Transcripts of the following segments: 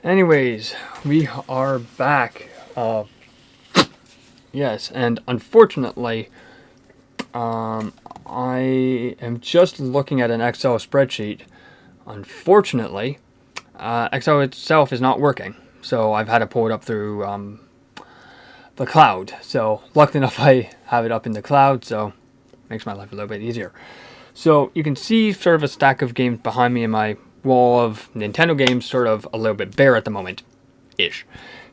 Anyways, we are back. Yes, and unfortunately, I am just looking at an Excel spreadsheet. Unfortunately, Excel itself is not working, so I've had to pull it up through the cloud. So, luckily enough, I have it up in the cloud, so it makes my life a little bit easier. So, you can see sort of a stack of games behind me in my wall of Nintendo games, sort of a little bit bare at the moment, ish.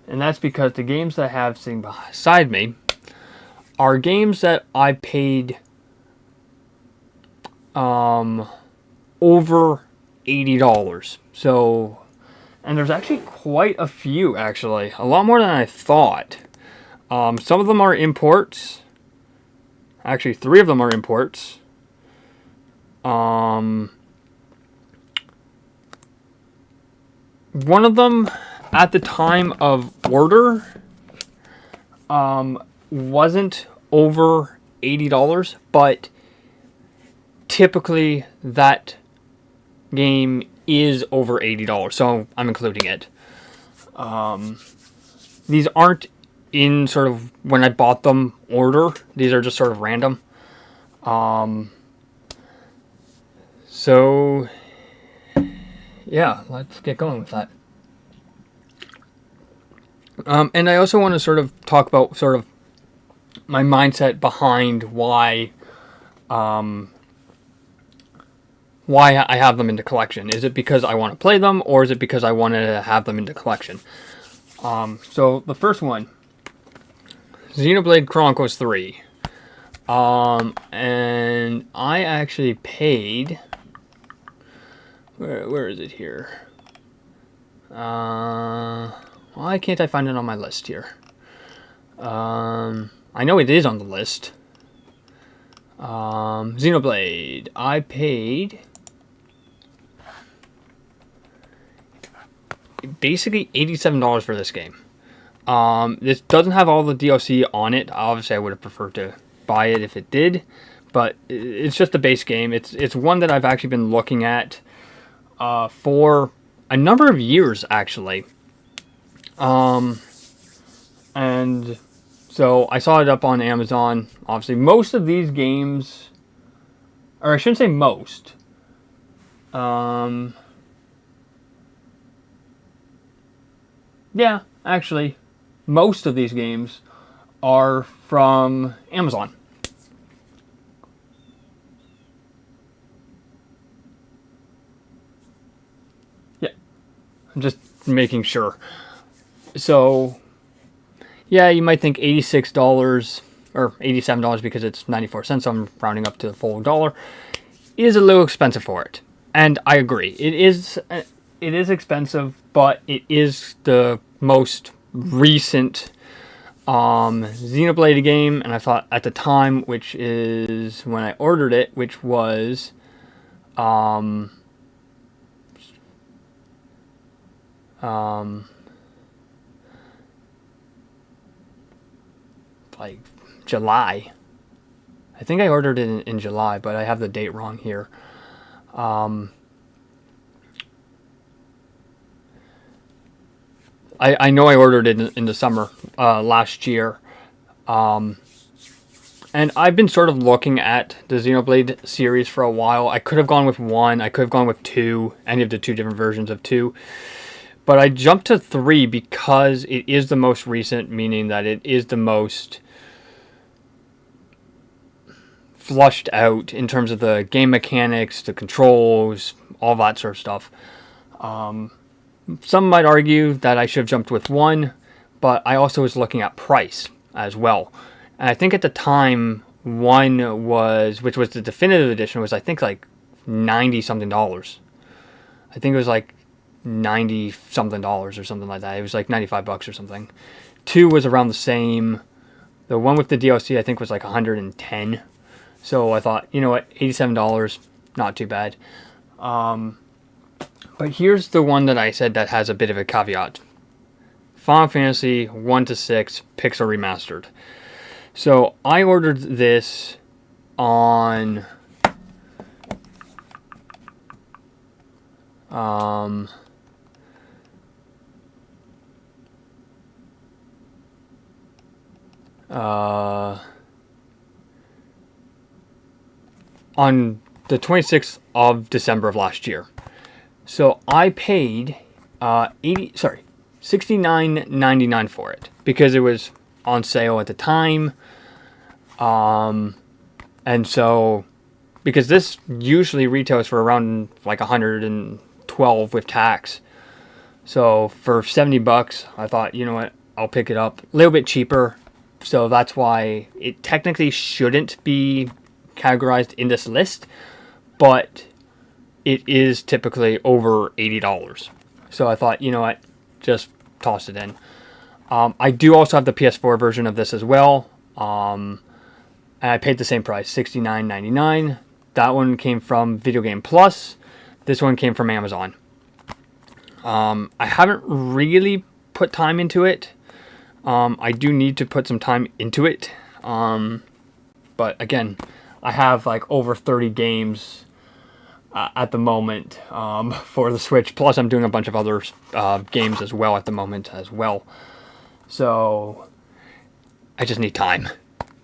And that's because the games that I have sitting beside me are games that I paid over $80. So, and there's actually quite a few, actually. A lot more than I thought. Some of them are imports. Actually, 3 of them are imports. One of them, at the time of order, wasn't over $80, but typically that game is over $80, so I'm including it. These aren't in sort of when I bought them order. These are just sort of random. So yeah, let's get going with that. And I also want to sort of talk about sort of my mindset behind why I have them in the collection. Is it because I want to play them, or is it because I wanted to have them in the collection? So the first one, Xenoblade Chronicles 3. And I actually paid... Where is it here? Why can't I find it on my list here? I know it is on the list. Xenoblade. I paid basically $87 for this game. This doesn't have all the DLC on it. Obviously, I would have preferred to buy it if it did, but it's just a base game. It's one that I've actually been looking at for a number of years, actually. And so I saw it up on Amazon. Obviously, most of these games, or I shouldn't say most. Yeah, actually, most of these games are from Amazon. Yeah, I'm just making sure. So, yeah, you might think $86 or $87 because it's 94 cents, so I'm rounding up to the full dollar, is a little expensive for it. And I agree. It is expensive, but it is the most recent Xenoblade game, and I thought at the time, which is when I ordered it, which was like July. I think I ordered it in July, but I have the date wrong here. I know I ordered it in the summer last year. And I've been sort of looking at the Xenoblade series for a while. I could have gone with 1, I could have gone with 2, any of the 2 different versions of 2. But I jumped to 3 because it is the most recent, meaning that it is the most flushed out in terms of the game mechanics, the controls, all that sort of stuff. Some might argue that I should have jumped with 1, but I also was looking at price as well. And I think at the time, 1 was, which was the definitive edition, was I think like $90-something. I think it was like $90-something or something like that. It was like $95 or something. 2 was around the same. The one with the DLC I think was like $110. So I thought, you know what, $87, not too bad. But here's the one that I said that has a bit of a caveat. Final Fantasy 1-6 Pixel Remastered. So I ordered this on uh, on the 26th of December of last year. So I paid $69.99 for it because it was on sale at the time. And so because this usually retails for around like 112 with tax. So for $70, I thought, you know what, I'll pick it up a little bit cheaper. So that's why it technically shouldn't be categorized in this list, but it is typically over $80. So I thought, you know what, just toss it in. I do also have the PS4 version of this as well. And I paid the same price, $69.99. That one came from Video Game Plus. This one came from Amazon. I haven't really put time into it. I do need to put some time into it. But again, I have like over 30 games at the moment for the Switch. Plus, I'm doing a bunch of other games as well at the moment as well. So I just need time.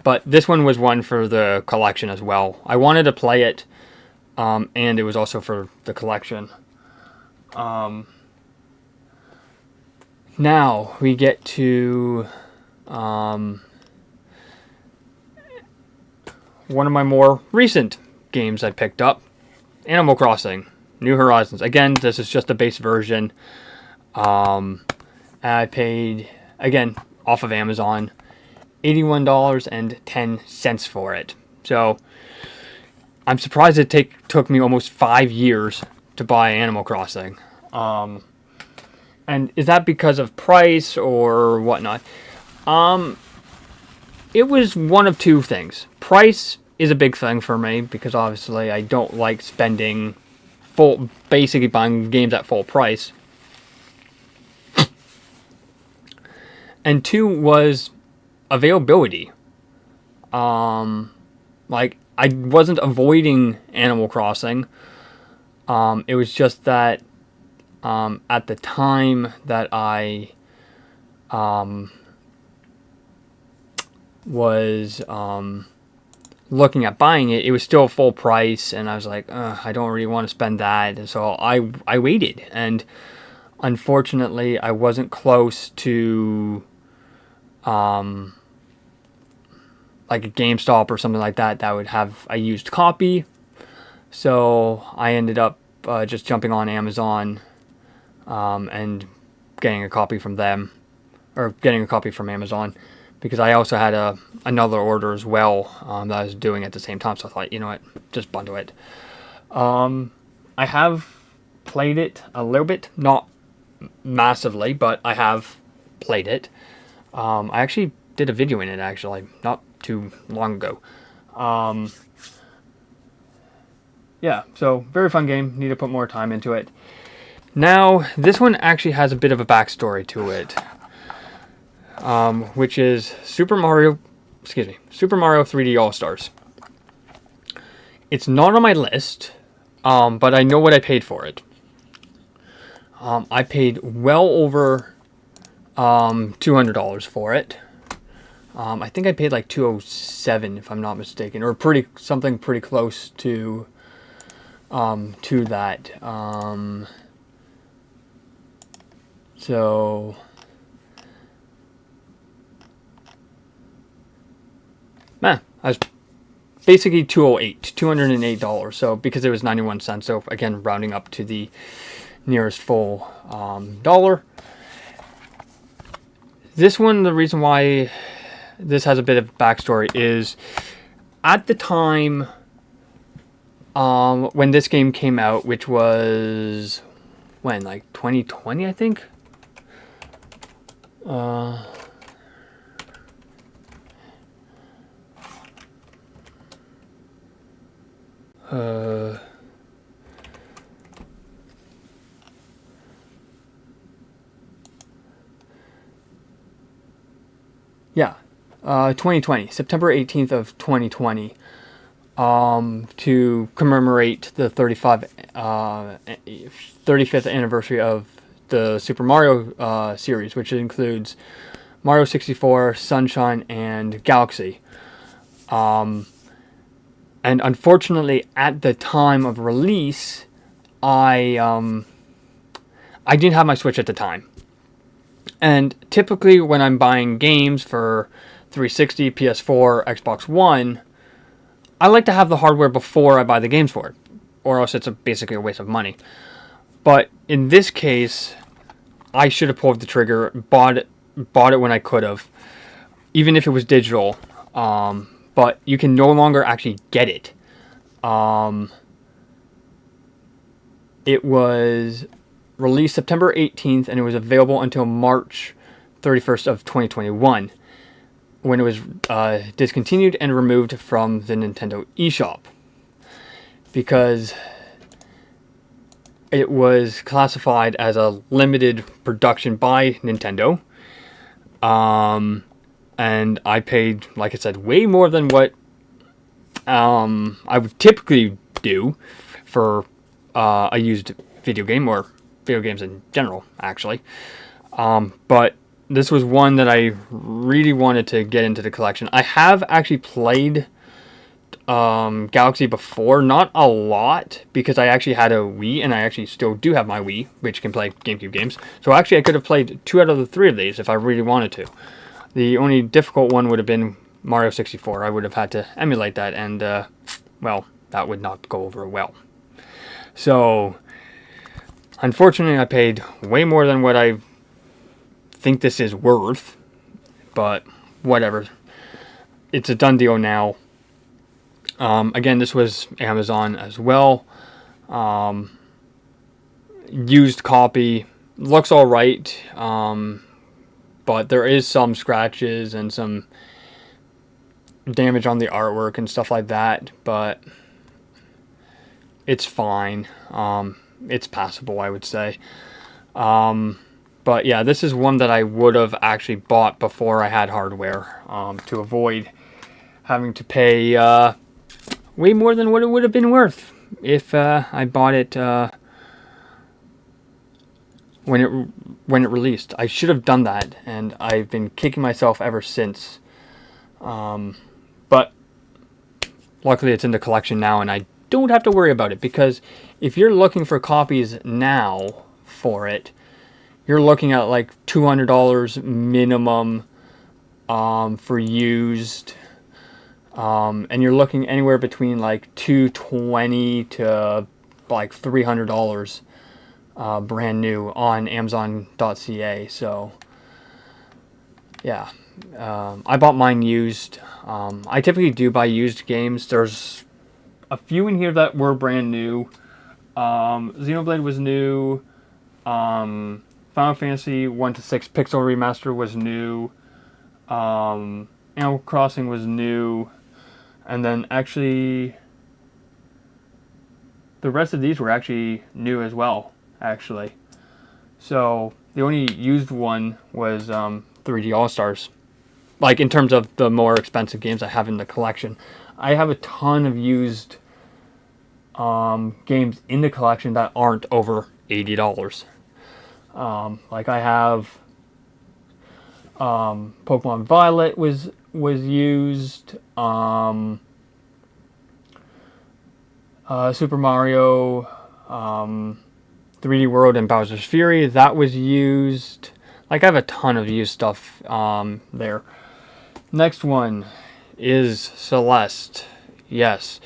But this one was one for the collection as well. I wanted to play it, and it was also for the collection. Now we get to one of my more recent games I picked up, Animal Crossing: New Horizons. Again, this is just a base version. I paid, again, off of Amazon, $81.10 for it. So I'm surprised it took me almost 5 years to buy Animal Crossing. And is that because of price or whatnot? It was one of two things. Price is a big thing for me because obviously I don't like spending basically buying games at full price. And two was availability. Like, I wasn't avoiding Animal Crossing. It was just that at the time that I was looking at buying it, it was still full price, and I was like, I don't really want to spend that. And so I waited, and unfortunately, I wasn't close to like a GameStop or something like that that would have a used copy. So I ended up just jumping on Amazon and getting a copy from them, or getting a copy from Amazon, because I also had another order as well that I was doing at the same time. So I thought, you know what, just bundle it. I have played it a little bit, not massively, but I have played it. I actually did a video in it, actually, not too long ago. Yeah, so very fun game. Need to put more time into it. Now, this one actually has a bit of a backstory to it, which is Super Mario 3D All-Stars. It's not on my list, but I know what I paid for it. I paid well over $200 for it. I think I paid like $207 if I'm not mistaken, or something pretty close to that. So I was basically $208. So because it was 91 cents, so again, rounding up to the nearest full dollar. This one, the reason why this has a bit of backstory is at the time when this game came out, which was like 2020, I think. Yeah, 2020, September 18th of 2020, to commemorate the 35th anniversary of the Super Mario series, which includes Mario 64, Sunshine, and Galaxy. And unfortunately, at the time of release, I didn't have my Switch at the time. And typically, when I'm buying games for 360, PS4, Xbox One, I like to have the hardware before I buy the games for it, or else it's basically a waste of money. But in this case, I should have pulled the trigger, bought it when I could have, even if it was digital. But you can no longer actually get it. It was released September 18th, and it was available until March 31st of 2021, when it was discontinued and removed from the Nintendo eShop, because it was classified as a limited production by Nintendo. And I paid, like I said, way more than what I would typically do for a used video game, or video games in general, actually. But this was one that I really wanted to get into the collection. I have actually played Galaxy before, not a lot, because I actually had a Wii, and I actually still do have my Wii, which can play GameCube games. So actually I could have played 2 out of the 3 of these if I really wanted to. The only difficult one would have been Mario 64. I would have had to emulate that, and, well, that would not go over well. So, unfortunately, I paid way more than what I think this is worth, but whatever. It's a done deal now. Again, this was Amazon as well. Used copy. Looks alright. But there is some scratches and some damage on the artwork and stuff like that, but it's fine. It's passable, I would say. But yeah, this is one that I would have actually bought before I had hardware, to avoid having to pay way more than what it would have been worth if I bought it when it released. I should have done that, and I've been kicking myself ever since. But luckily it's in the collection now, and I don't have to worry about it, because if you're looking for copies now for it, you're looking at like $200 minimum for used, and you're looking anywhere between like $220 to like $300 brand new on Amazon.ca. So yeah, I bought mine used. I typically do buy used games. There's a few in here that were brand new. Xenoblade was new. Final Fantasy 1 to 6 Pixel Remaster was new. Animal Crossing was new. And then actually, the rest of these were actually new as well, actually. So the only used one was 3D All-Stars. Like, in terms of the more expensive games I have in the collection. I have a ton of used games in the collection that aren't over $80. Like I have Pokemon Violet was used. Super Mario 3D World and Bowser's Fury, that was used. Like, I have a ton of used stuff there. Next one is Celeste. Yes.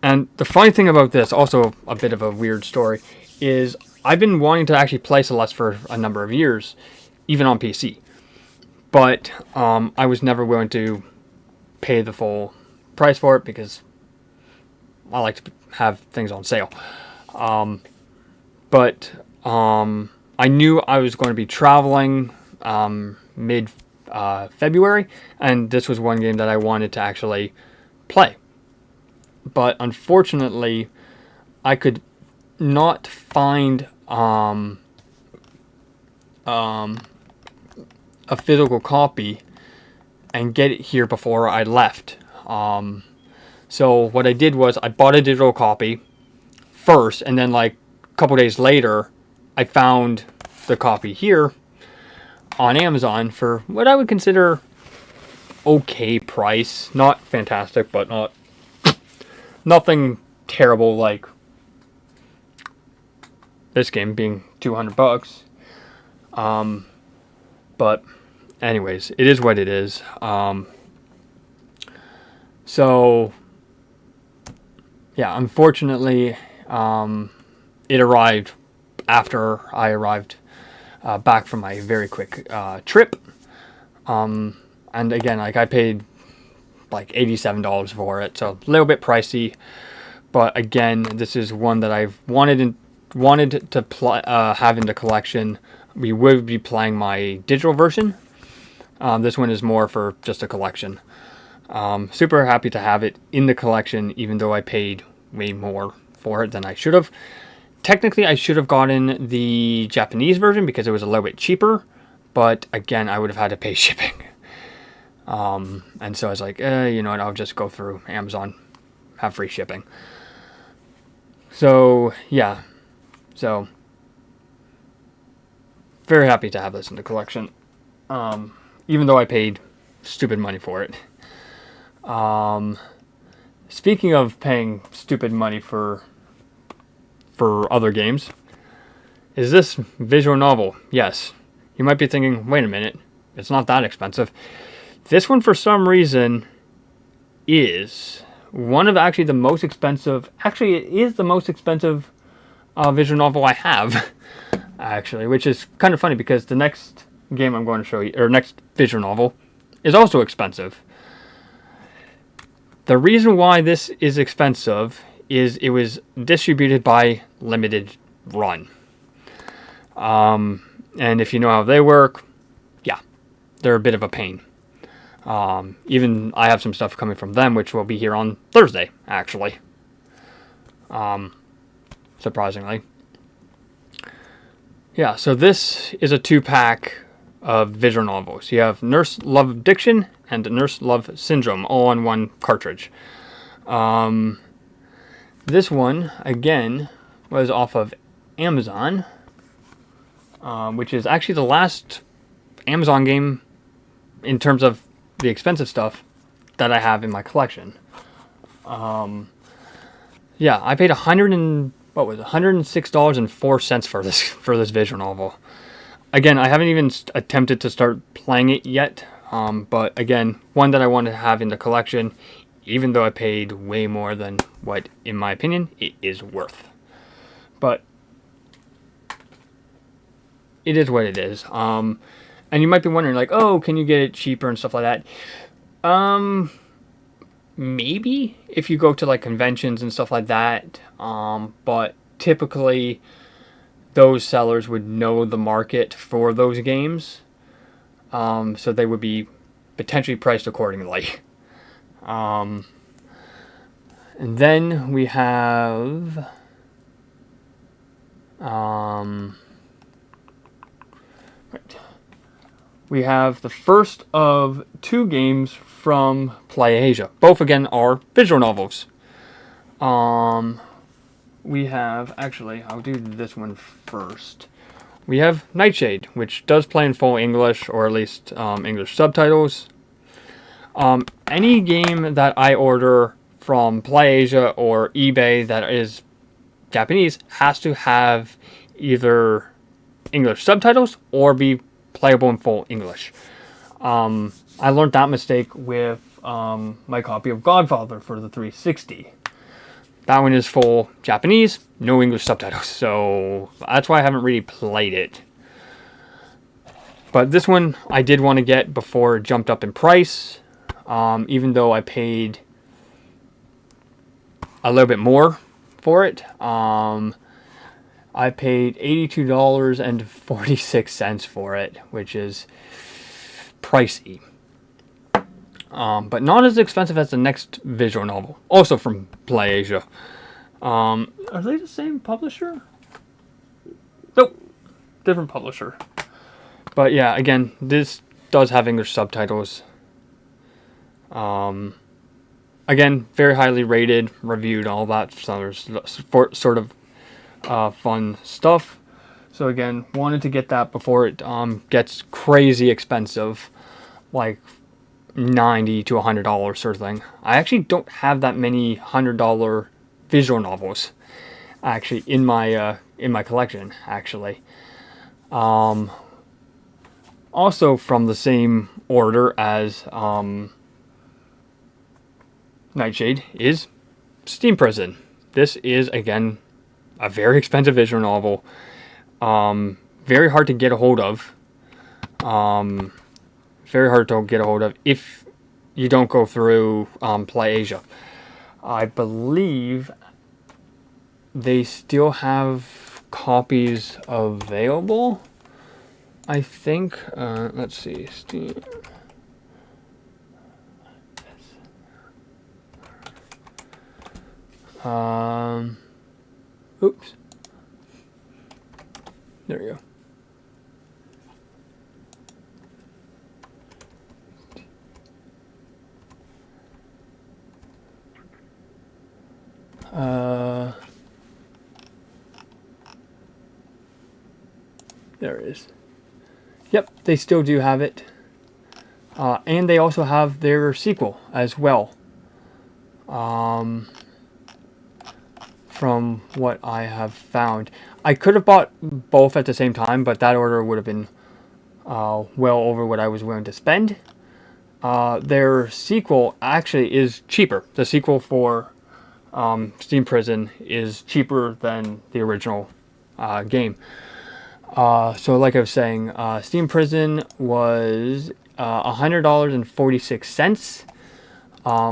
And the funny thing about this, also a bit of a weird story, is I've been wanting to actually play Celeste for a number of years, even on PC. But I was never willing to pay the full price for it, because I like to have things on sale. But I knew I was going to be traveling mid-February, and this was one game that I wanted to actually play. But unfortunately, I could not find a physical copy and get it here before I left. So what I did was I bought a digital copy first, and then like a couple days later I found the copy here. on Amazon for what I would consider okay price. Not fantastic, but nothing terrible like this game being $200. But anyways, it is what it is. So yeah, unfortunately, it arrived after I arrived back from my very quick trip. And again, like I paid like $87 for it, so a little bit pricey. But again, this is one that I've wanted to have in the collection. We would be playing my digital version. This one is more for just a collection. Super happy to have it in the collection, even though I paid way more for it than I should have. Technically, I should have gotten the Japanese version because it was a little bit cheaper, but again, I would have had to pay shipping. And so I was like, you know what, I'll just go through Amazon, have free shipping. So, yeah. So, very happy to have this in the collection. Even though I paid stupid money for it. Speaking of paying stupid money for other games, is this visual novel? Yes. You might be thinking, wait a minute, it's not that expensive. This one, for some reason, is one of actually the most expensive. Actually, it is the most expensive visual novel I have, actually, which is kind of funny because the next game I'm going to show you, or next visual novel, is also expensive. The reason why this is expensive is it was distributed by Limited Run. And if you know how they work, yeah, they're a bit of a pain. Even I have some stuff coming from them, which will be here on Thursday, actually. Surprisingly. Yeah, so this is a 2-pack of visual novels. You have Nurse Love Addiction and Nurse Love Syndrome all on one cartridge. This one, again, was off of Amazon, which is actually the last Amazon game in terms of the expensive stuff that I have in my collection. Yeah, I paid $106.04 for this visual novel. Again, I haven't even attempted to start playing it yet, but again, one that I wanted to have in the collection, even though I paid way more than what, in my opinion, it is worth. But it is what it is. And you might be wondering, like, oh, can you get it cheaper and stuff like that? Maybe if you go to like conventions and stuff like that. But typically those sellers would know the market for those games. So they would be potentially priced accordingly. And then we have we have the first of 2 games from PlayAsia. Both again are visual novels. We have, actually, I'll do this one first. We have Nightshade, which does play in full English, or at least English subtitles. Any game that I order from PlayAsia or eBay that is Japanese has to have either English subtitles or be playable in full English. I learned that mistake with my copy of Godfather for the 360. That one is full Japanese, no English subtitles, so that's why I haven't really played it. But this one I did want to get before it jumped up in price, even though I paid a little bit more for it. I paid $82.46 for it, which is pricey. But not as expensive as the next visual novel, also from PlayAsia. Are they the same publisher? Nope, different publisher. But yeah, again, this does have English subtitles. Again, very highly rated, reviewed, all that sort of fun stuff. So again, wanted to get that before it gets crazy expensive, like $90 to $100 sort of thing. I actually don't have that many $100 visual novels actually in my collection actually. Also from the same order as Nightshade is Steam Prison. This is again a very expensive visual novel. Very hard to get a hold of. Very hard to get a hold of if you don't go through PlayAsia. I believe they still have copies available. I think. Let's see. Steam. Oops. There we go. There it is. Yep, they still do have it. And they also have their sequel as well. From what I have found. I could have bought both at the same time, but that order would have been well over what I was willing to spend. Their sequel actually is cheaper. The sequel for Steam Prison is cheaper than the original game. So like I was saying, Steam Prison was $100.46,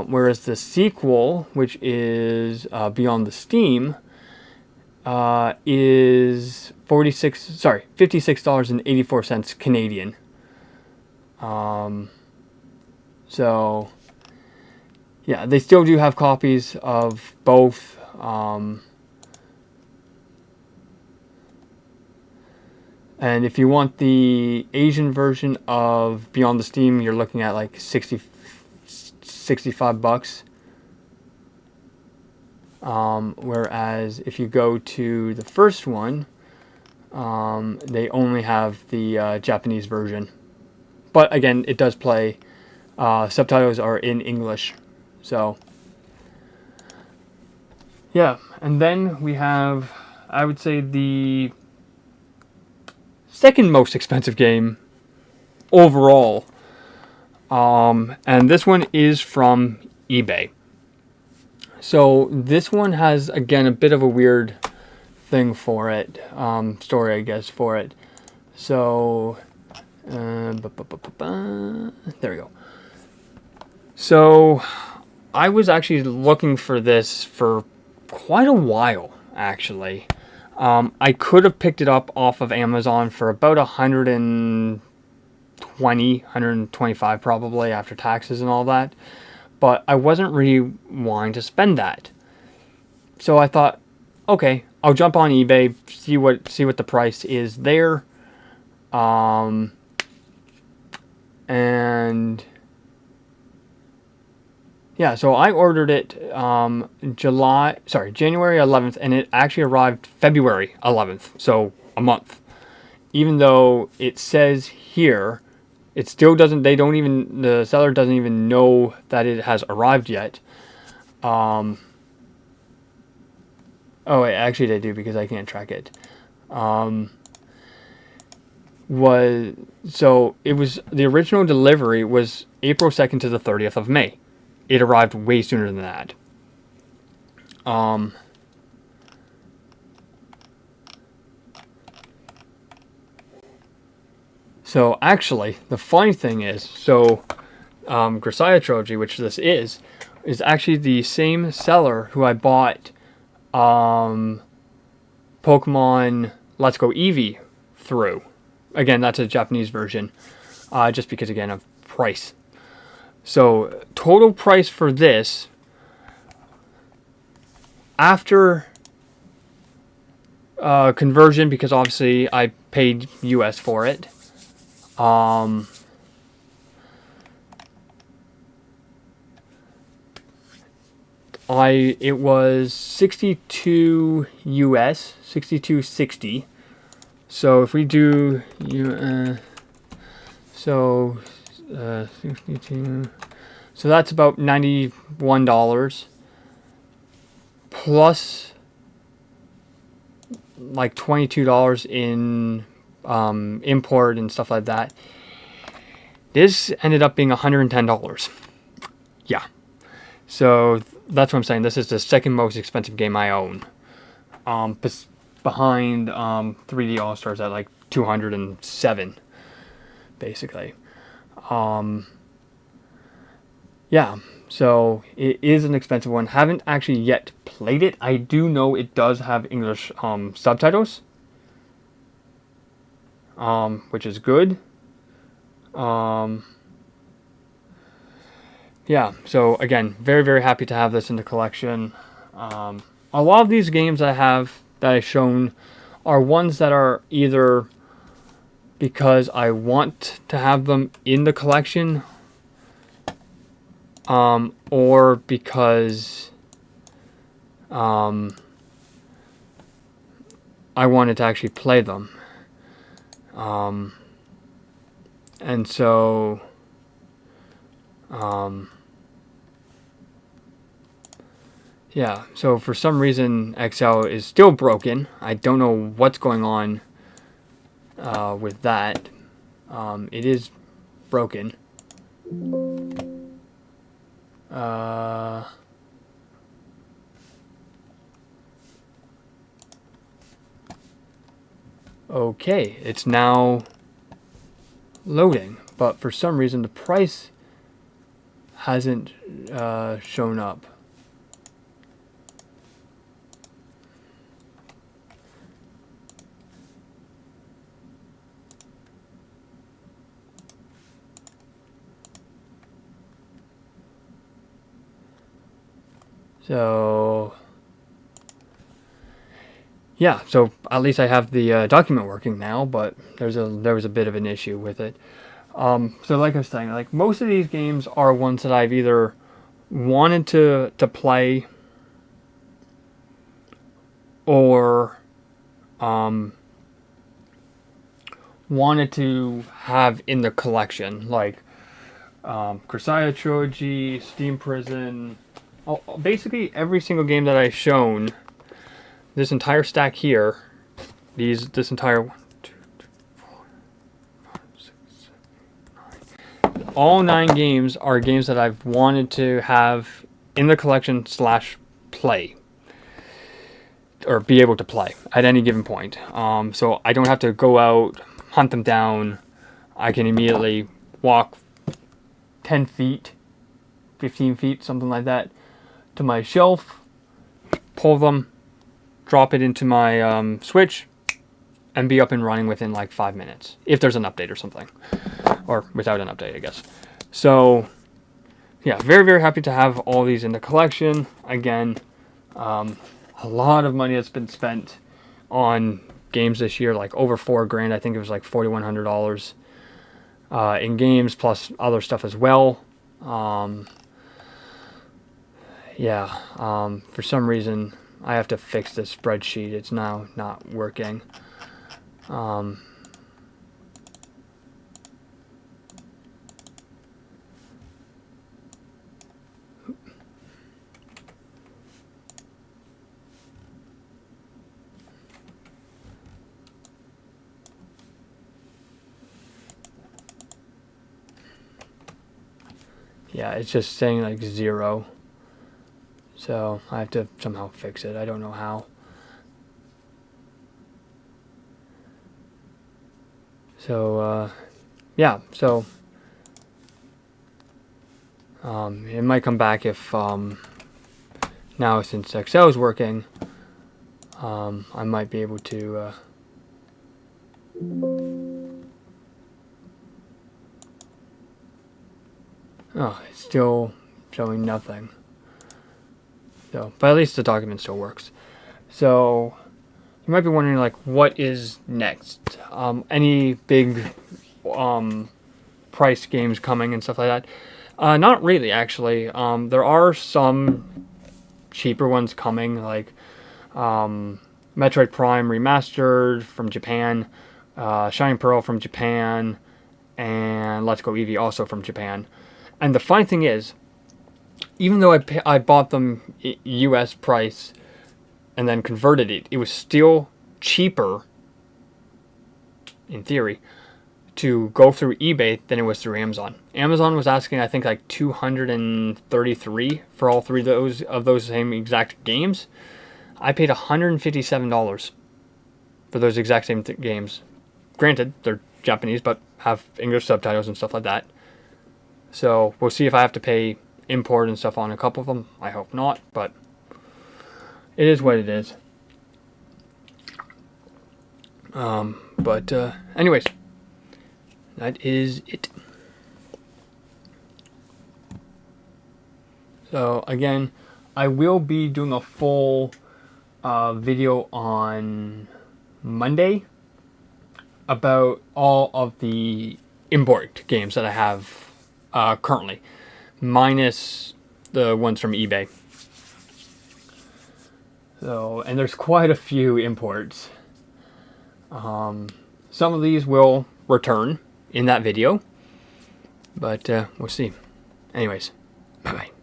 whereas the sequel, which is Beyond the Steam, is $56.84 Canadian. So yeah, they still do have copies of both. And if you want the Asian version of Beyond the Steam, you're looking at like 65 bucks. Whereas if you go to the first one, they only have the Japanese version. But again, it does play. Subtitles are in English. So, yeah. And then we have, I would say, the second most expensive game overall. And this one is from eBay. So this one has, again, a bit of a weird thing for it. Story, I guess, for it. So, there we go. So, I was actually looking for this for quite a while, actually. I could have picked it up off of Amazon for about $120, $125 probably after taxes and all that. But I wasn't really wanting to spend that. So I thought, okay, I'll jump on eBay, see what the price is there. And yeah, so I ordered it January 11th, and it actually arrived February 11th, so a month. Even though it says here, it still doesn't, the seller doesn't even know that it has arrived yet. Oh wait, actually they do, because I can't track it. The original delivery was April 2nd to the 30th of May. It arrived way sooner than that. So actually, the funny thing is, Grisaya Trilogy, which this is actually the same seller who I bought Pokemon Let's Go Eevee through. Again, that's a Japanese version, just because, again, of price. So, total price for this, after conversion, because obviously I paid US for it, it was 62 US, 62.60. So if we do $62, so that's about $91 plus like $22 in import and stuff like that. This ended up being $110. Yeah. So that's what I'm saying. This is the second most expensive game I own. Behind 3D All Stars at like 207, basically. Yeah. So it is an expensive one. Haven't actually yet played it. I do know it does have English subtitles, which is good. Yeah, so again, very, very happy to have this in the collection. A lot of these games I have that I've shown are ones that are either because I want to have them in the collection, or because I wanted to actually play them. And so yeah, so for some reason XL is still broken. I don't know what's going on with that. It is broken. Okay, it's now loading, but for some reason the price hasn't shown up. So yeah, so at least I have the document working now, but there was a bit of an issue with it. So like I was saying, like most of these games are ones that I've either wanted to play or wanted to have in the collection, like Crusader Trilogy, Steam Prison. Basically every single game that I've shown, this entire stack here, this entire 1, 2, 3, 4, 5, 6, 7, 8, 9. All 9 games are games that I've wanted to have in the collection / play, or be able to play at any given point. So I don't have to go out, hunt them down. I can immediately walk 10 feet, 15 feet, something like that, to my shelf, pull them, drop it into my Switch, and be up and running within like 5 minutes, if there's an update or something, or without an update, I guess. So yeah, very, very happy to have all these in the collection. Again, a lot of money has been spent on games this year, like over $4,000. I think it was like $4,100 in games, plus other stuff as well. For some reason I have to fix this spreadsheet. It's now not working. Yeah, it's just saying like 0. So I have to somehow fix it. I don't know how. So yeah, so it might come back if now since XL is working, I might be able to oh, it's still showing nothing. So, but at least the document still works. So you might be wondering, like, what is next? Any big price games coming and stuff like that? Not really, actually. There are some cheaper ones coming, like Metroid Prime Remastered from Japan, Shining Pearl from Japan, and Let's Go Eevee also from Japan. And the funny thing is, even though I bought them US price and then converted it, it was still cheaper, in theory, to go through eBay than it was through Amazon. Amazon was asking, I think, like $233 for all three of those same exact games. I paid $157 for those exact same games. Granted, they're Japanese, but have English subtitles and stuff like that. So we'll see if I have to pay import and stuff on a couple of them. I hope not, but it is what it is. Anyways, that is it. So again, I will be doing a full video on Monday about all of the import games that I have currently, minus the ones from eBay. So, and there's quite a few imports. Some of these will return in that video, but we'll see. Anyways, bye-bye.